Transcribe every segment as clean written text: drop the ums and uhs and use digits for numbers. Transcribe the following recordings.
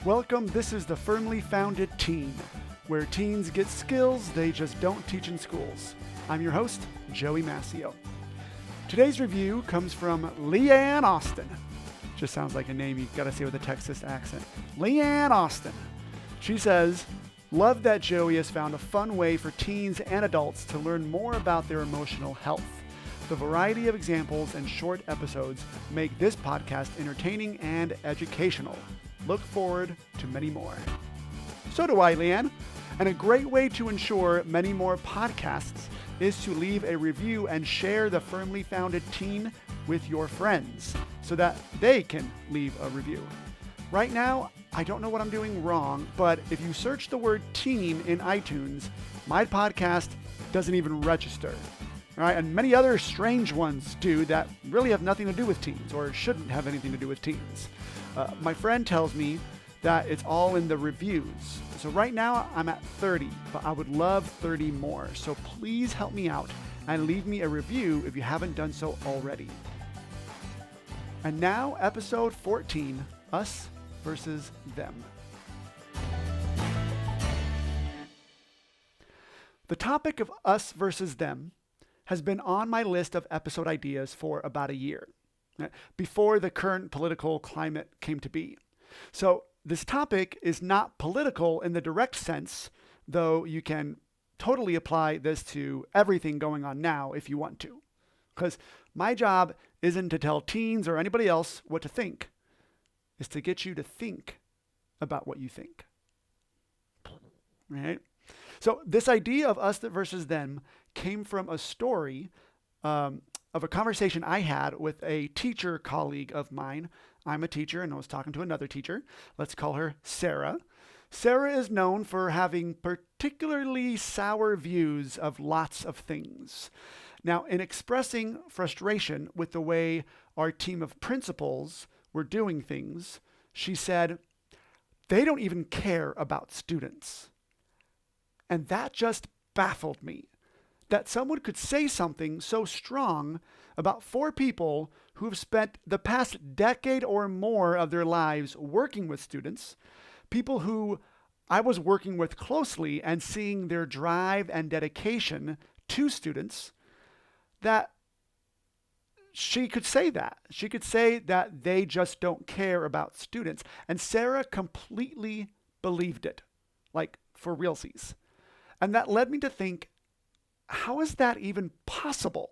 Welcome, this is the Firmly Founded Teen, where teens get skills they just don't teach in schools. I'm your host, Joey Mascio. Today's review comes from Leanne Austin. Just sounds like a name you gotta say with a Texas accent. Leanne Austin. She says, love that Joey has found a fun way for teens and adults to learn more about their emotional health. The variety of examples and short episodes make this podcast entertaining and educational. Look forward to many more. So do I, Leanne. And a great way to ensure many more podcasts is to leave a review and share the Firmly Founded Teen with your friends so that they can leave a review. Right now, I don't know what I'm doing wrong, but if you search the word teen in iTunes, my podcast doesn't even register. All right, and many other strange ones do that really have nothing to do with teens or shouldn't have anything to do with teens. My friend tells me that it's all in the reviews. So right now I'm at 30, but I would love 30 more. So please help me out and leave me a review if you haven't done so already. And now episode 14, Us versus Them. The topic of us versus them has been on my list of episode ideas for about a year, before the current political climate came to be. So this topic is not political in the direct sense, though you can totally apply this to everything going on now if you want to. Because my job isn't to tell teens or anybody else what to think. It's to get you to think about what you think. Right? So this idea of us versus them came from a story of a conversation I had with a teacher colleague of mine. I'm a teacher and I was talking to another teacher. Let's call her Sarah. Sarah is known for having particularly sour views of lots of things. Now, in expressing frustration with the way our team of principals were doing things, she said, "They don't even care about students." And that just baffled me, that someone could say something so strong about four people who have spent the past decade or more of their lives working with students, people who I was working with closely and seeing their drive and dedication to students, that she could say that. She could say that they just don't care about students. And Sarah completely believed it, like for realsies. And that led me to think, how is that even possible?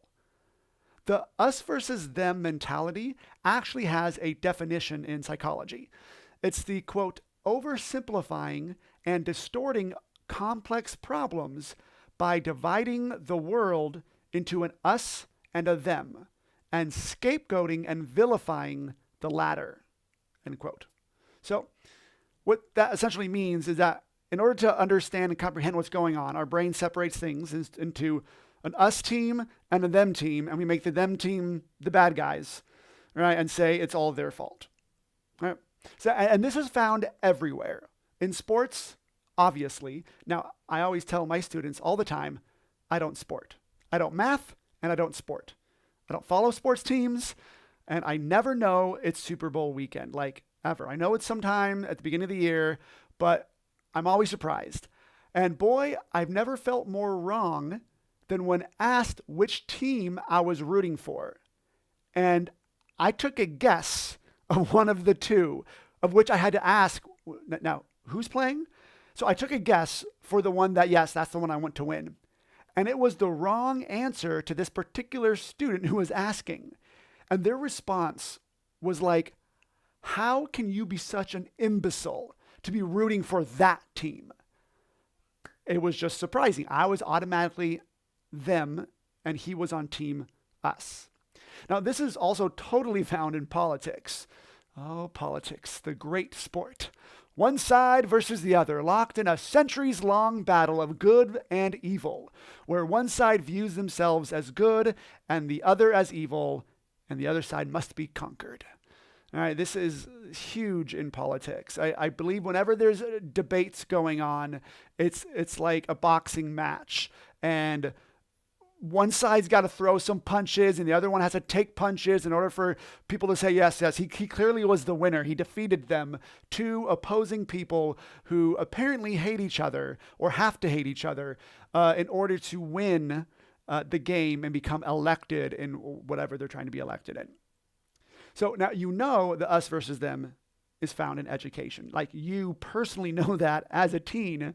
The us versus them mentality actually has a definition in psychology. It's the, quote, oversimplifying and distorting complex problems by dividing the world into an us and a them, and scapegoating and vilifying the latter, end quote. So what that essentially means is that in order to understand and comprehend what's going on, our brain separates things into an us team and a them team, and we make the them team the bad guys, right? And say it's all their fault, right? So, and this is found everywhere. In sports, obviously. Now, I always tell my students all the time, I don't sport. I don't math, and I don't sport. I don't follow sports teams, and I never know it's Super Bowl weekend, like ever. I know it's sometime at the beginning of the year, but I'm always surprised. And boy, I've never felt more wrong than when asked which team I was rooting for. And I took a guess of one of the two, of which I had to ask, now, who's playing? So I took a guess for the one that, yes, that's the one I want to win. And it was the wrong answer to this particular student who was asking. And their response was like, how can you be such an imbecile to be rooting for that team? It was just surprising. I was automatically them, and he was on team us. Now, this is also totally found in politics. Oh, politics, the great sport. One side versus the other, locked in a centuries-long battle of good and evil, where one side views themselves as good and the other as evil, and the other side must be conquered. All right, this is huge in politics. I believe whenever there's debates going on, it's like a boxing match. And one side's got to throw some punches and the other one has to take punches in order for people to say, yes, he clearly was the winner. He defeated them, two opposing people who apparently hate each other or have to hate each other in order to win the game and become elected in whatever they're trying to be elected in. So now the us versus them is found in education. Like you personally know that as a teen,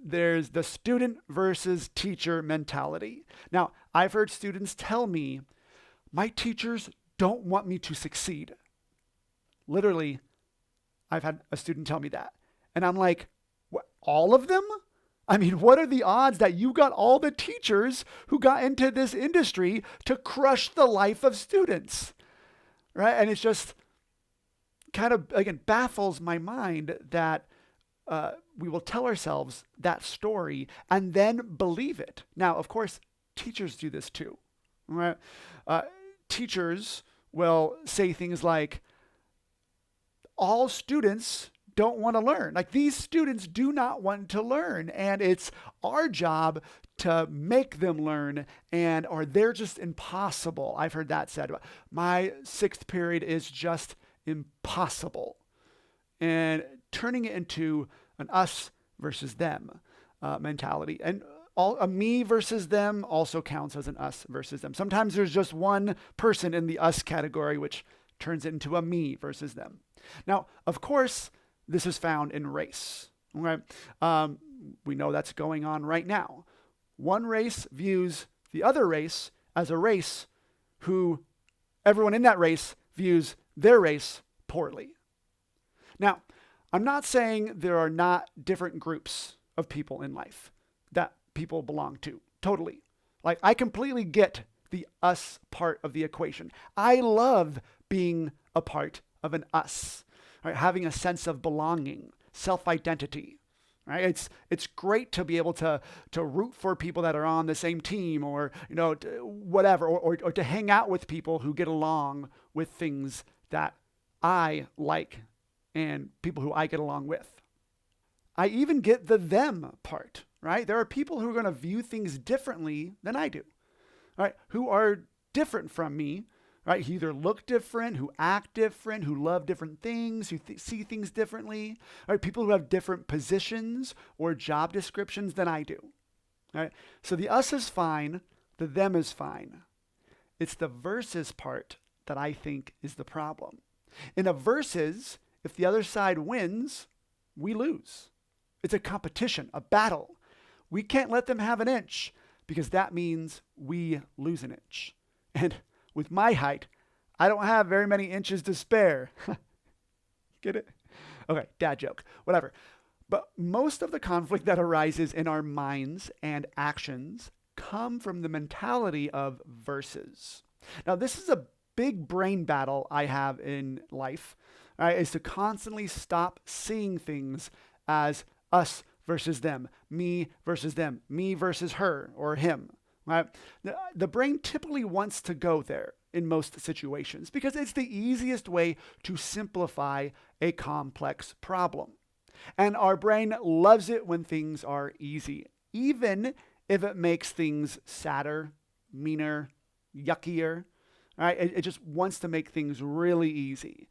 there's the student versus teacher mentality. Now, I've heard students tell me, my teachers don't want me to succeed. Literally, I've had a student tell me that. And I'm like, what, all of them? I mean, what are the odds that you got all the teachers who got into this industry to crush the life of students? Right? And it's just kind of, again, baffles my mind that we will tell ourselves that story and then believe it. Now, of course, teachers do this too. Right? Teachers will say things like, all students don't want to learn. Like these students do not want to learn, and it's our job to make them learn, or they're just impossible. I've heard that said. My sixth period is just impossible. And turning it into an us versus them mentality. And a me versus them also counts as an us versus them. Sometimes there's just one person in the us category, which turns it into a me versus them. Now, of course, this is found in race. Okay? We know that's going on right now. One race views the other race as a race who everyone in that race views their race poorly. Now, I'm not saying there are not different groups of people in life that people belong to. Totally. Like, I completely get the us part of the equation. I love being a part of an us. Right, having a sense of belonging, self-identity, right? It's great to be able to root for people that are on the same team, or whatever, or to hang out with people who get along with things that I like and people who I get along with. I even get the them part, right? There are people who are going to view things differently than I do, right? Who are different from me. Right? Who either look different, who act different, who love different things, who see things differently. Right? People who have different positions or job descriptions than I do. Right? So the us is fine, the them is fine. It's the versus part that I think is the problem. In a versus, if the other side wins, we lose. It's a competition, a battle. We can't let them have an inch because that means we lose an inch. And with my height, I don't have very many inches to spare. Get it? Okay, dad joke, whatever. But most of the conflict that arises in our minds and actions come from the mentality of versus. Now, this is a big brain battle I have in life, right? Is to constantly stop seeing things as us versus them, me versus them, me versus her or him. Right? The brain typically wants to go there in most situations because it's the easiest way to simplify a complex problem. And our brain loves it when things are easy, even if it makes things sadder, meaner, yuckier. Right? It just wants to make things really easy.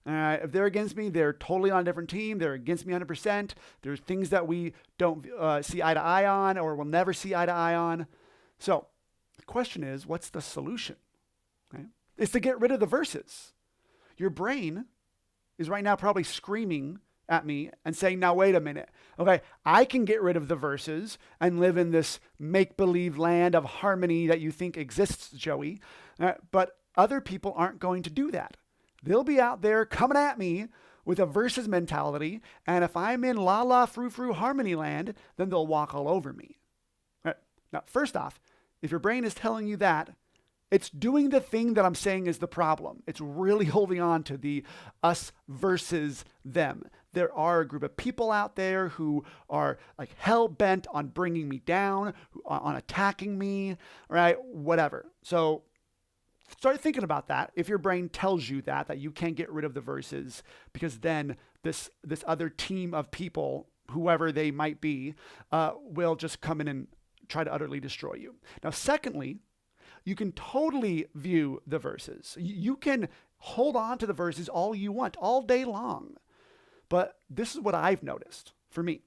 If they're against me, they're totally on a different team. They're against me 100%. There's things that we don't see eye to eye on or will never see eye to eye on. So the question is, what's the solution? Right? It's to get rid of the verses. Your brain is right now probably screaming at me and saying, now, wait a minute. Okay, I can get rid of the verses and live in this make-believe land of harmony that you think exists, Joey. But other people aren't going to do that. They'll be out there coming at me with a versus mentality. And if I'm in la-la, frou-frou harmony land, then they'll walk all over me. Right? Now, first off, if your brain is telling you that, it's doing the thing that I'm saying is the problem. It's really holding on to the us versus them. There are a group of people out there who are like hell-bent on bringing me down, on attacking me, right? Whatever. So start thinking about that. If your brain tells you that you can't get rid of the verses, because then this other team of people, whoever they might be, will just come in and try to utterly destroy you. Now, secondly, you can totally view the verses. You can hold on to the verses all you want, all day long. But this is what I've noticed for me.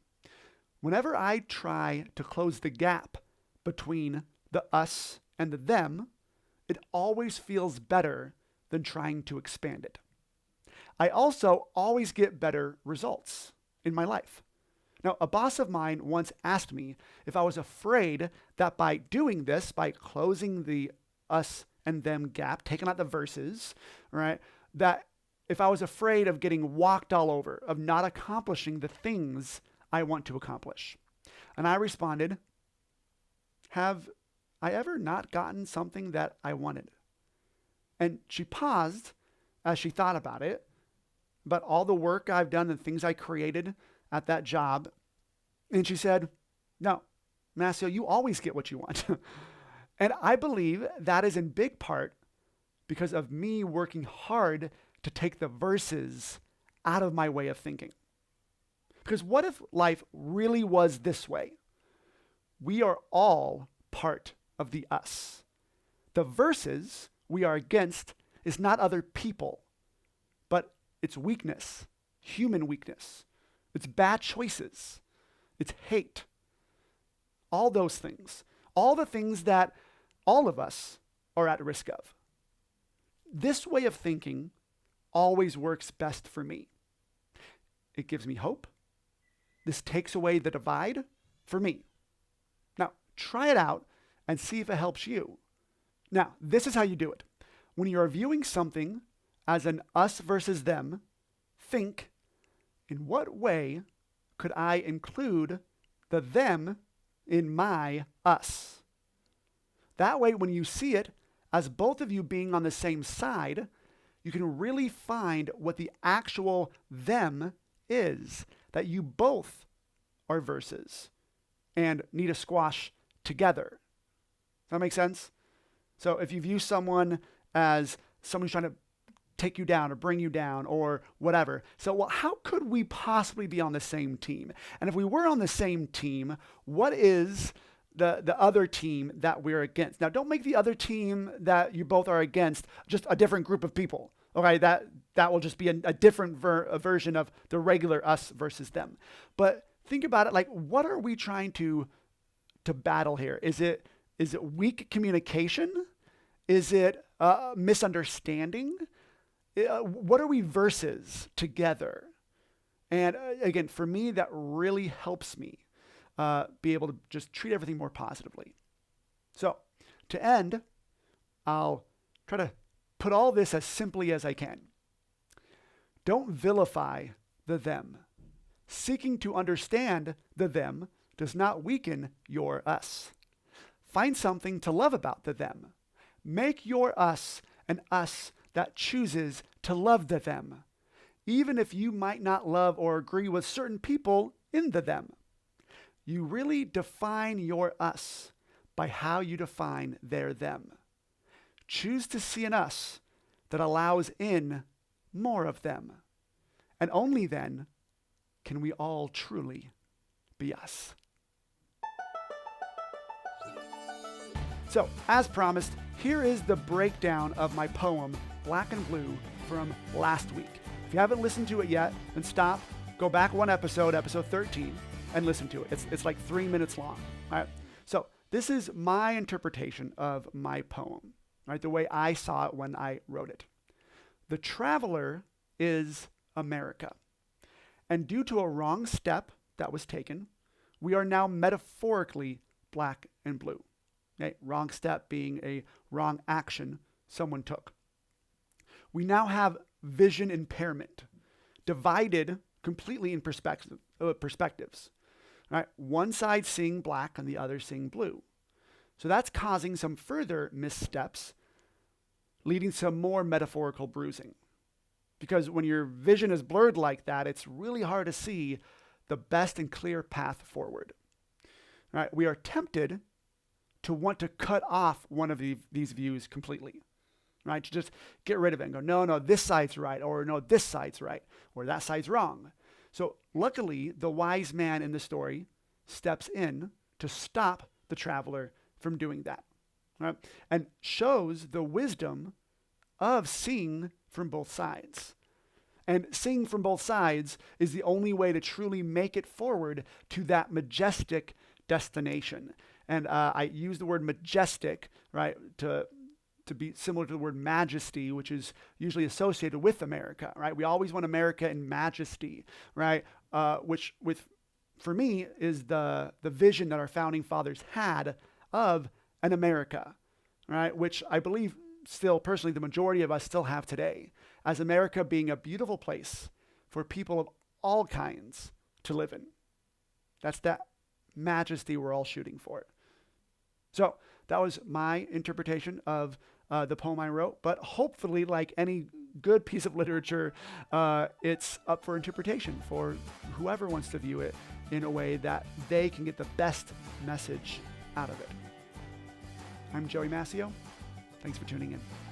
Whenever I try to close the gap between the us and the them, it always feels better than trying to expand it. I also always get better results in my life. Now, a boss of mine once asked me if I was afraid that by doing this, by closing the us and them gap, taking out the verses, right, that if I was afraid of getting walked all over, of not accomplishing the things I want to accomplish. And I responded, have I ever not gotten something that I wanted? And she paused as she thought about it, but all the work I've done, the things I created at that job. And she said, no, Masio, you always get what you want. And I believe that is in big part because of me working hard to take the verses out of my way of thinking. Because what if life really was this way? We are all part of the us. The verses we are against is not other people, but it's weakness, human weakness. It's bad choices. It's hate. All those things. All the things that all of us are at risk of. This way of thinking always works best for me. It gives me hope. This takes away the divide for me. Now, try it out and see if it helps you. Now, this is how you do it. When you're viewing something as an us versus them, think, in what way could I include the them in my us? That way, when you see it as both of you being on the same side, you can really find what the actual them is, that you both are verses and need to squash together. Does that make sense? So if you view someone as someone who's trying to take you down or bring you down or whatever. So, well, how could we possibly be on the same team? And if we were on the same team, what is the other team that we're against? Now, don't make the other team that you both are against just a different group of people. Okay, that will just be a different version of the regular us versus them. But think about it like, what are we trying to battle here? Is it weak communication? Is it misunderstanding? What are we versus together? And again, for me, that really helps me be able to just treat everything more positively. So to end, I'll try to put all this as simply as I can. Don't vilify the them. Seeking to understand the them does not weaken your us. Find something to love about the them. Make your us an us that chooses to love the them, even if you might not love or agree with certain people in the them. You really define your us by how you define their them. Choose to see an us that allows in more of them. And only then can we all truly be us. So, as promised, here is the breakdown of my poem, Black and Blue, from last week. If you haven't listened to it yet, then stop, go back one episode 13, and listen to it. It's like 3 minutes long. All right? So this is my interpretation of my poem, right? The way I saw it when I wrote it. The traveler is America. And due to a wrong step that was taken, we are now metaphorically black and blue. Okay? Wrong step being a wrong action someone took. We now have vision impairment, divided completely in perspectives. Right? One side seeing black and the other seeing blue. So that's causing some further missteps, leading to more metaphorical bruising. Because when your vision is blurred like that, it's really hard to see the best and clear path forward. Right? We are tempted to want to cut off one of these views completely. Right? To just get rid of it and go, no, this side's right, or no, this side's right, or that side's wrong. So luckily, the wise man in the story steps in to stop the the traveler from doing that, right? And shows the wisdom of seeing from both sides. And seeing from both sides is the only way to truly make it forward to that majestic destination. And I use the word majestic, right, to be similar to the word majesty, which is usually associated with America, right? We always want America in majesty, right? Which for me is the vision that our founding fathers had of an America, right? Which I believe still personally the majority of us still have today, as America being a beautiful place for people of all kinds to live in. That's that majesty we're all shooting for. So that was my interpretation of the poem I wrote, but hopefully, like any good piece of literature, it's up for interpretation for whoever wants to view it in a way that they can get the best message out of it. I'm Joey Massio. Thanks for tuning in.